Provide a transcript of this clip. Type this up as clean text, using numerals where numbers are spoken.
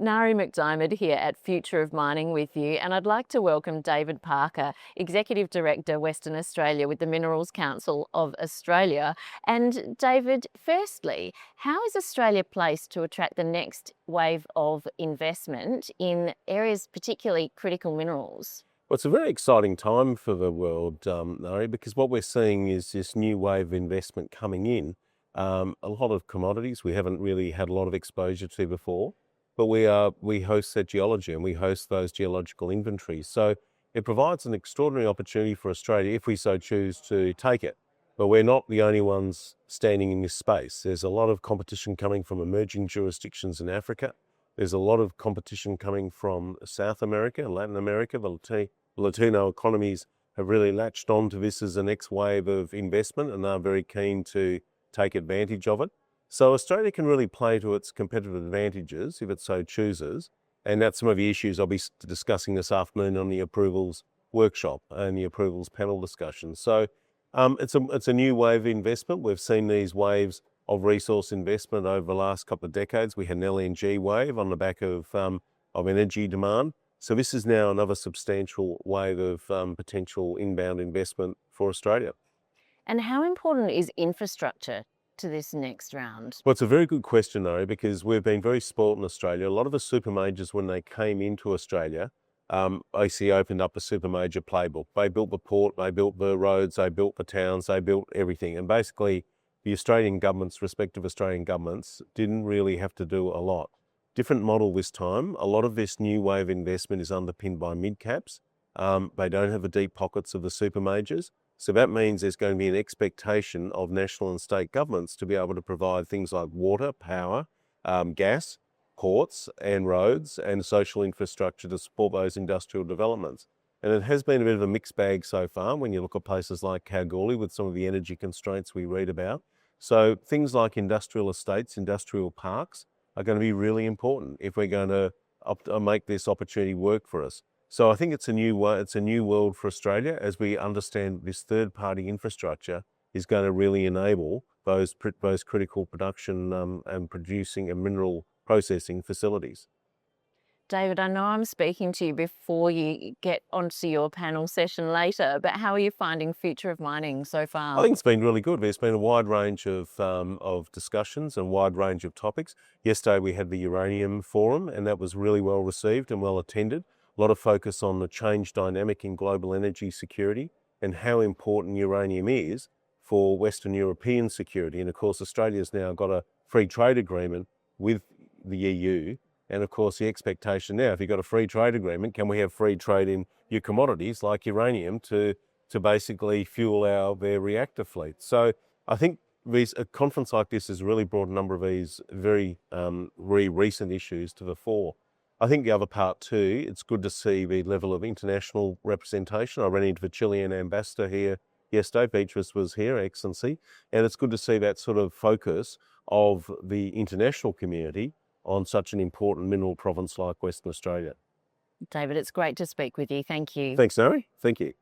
Nari McDiarmid here at Future of Mining with you, and I'd like to welcome David Parker, Executive Director, Western Australia with the Minerals Council of Australia. And David, firstly, how is Australia placed to attract the next wave of investment in areas particularly critical minerals? Well, it's a very exciting time for the world, Nari, because what we're seeing is this new wave of investment coming in. A lot of commodities we haven't really had a lot of exposure to before, but we host that geology and we host those geological inventories. So it provides an extraordinary opportunity for Australia if we so choose to take it. But we're not the only ones standing in this space. There's a lot of competition coming from emerging jurisdictions in Africa. There's a lot of competition coming from South America, Latin America. The Latino economies have really latched on to this as the next wave of investment and are very keen to take advantage of it. So Australia can really play to its competitive advantages if it so chooses. And that's some of the issues I'll be discussing this afternoon on the approvals workshop and the approvals panel discussion. So it's a new wave of investment. We've seen these waves of resource investment over the last couple of decades. We had an LNG wave on the back of energy demand. So this is now another substantial wave of potential inbound investment for Australia. And how important is infrastructure to this next round? Well, it's a very good question, though, because we've been very spoilt in Australia. A lot of the super majors, when they came into Australia, basically opened up a super major playbook. They built the port, they built the roads, they built the towns, they built everything. And basically, the Australian governments, respective Australian governments, didn't really have to do a lot. Different model this time. A lot of this new wave of investment is underpinned by mid-caps. They don't have the deep pockets of the super majors. So that means there's going to be an expectation of national and state governments to be able to provide things like water, power, gas, ports and roads and social infrastructure to support those industrial developments. And it has been a bit of a mixed bag so far when you look at places like Kalgoorlie with some of the energy constraints we read about. So things like industrial estates, industrial parks, are going to be really important if we're going to make this opportunity work for us. So I think it's a new world for Australia as we understand this third-party infrastructure is going to really enable those critical production and producing and mineral processing facilities. David, I know I'm speaking to you before you get onto your panel session later, but how are you finding Future of Mining so far? I think it's been really good. There's been a wide range of discussions and wide range of topics. Yesterday we had the Uranium Forum and that was really well received and well attended. A lot of focus on the change dynamic in global energy security and how important uranium is for Western European security. And of course, Australia's now got a free trade agreement with the EU. And of course, the expectation now, if you've got a free trade agreement, can we have free trade in your commodities like uranium to basically fuel their reactor fleet? So I think a conference like this has really brought a number of these very recent issues to the fore. I think the other part too, it's good to see the level of international representation. I ran into the Chilean ambassador here yesterday. Beatrice was here, Excellency, and it's good to see that sort of focus of the international community on such an important mineral province like Western Australia. David, it's great to speak with you. Thank you. Thanks, Nari. Thank you.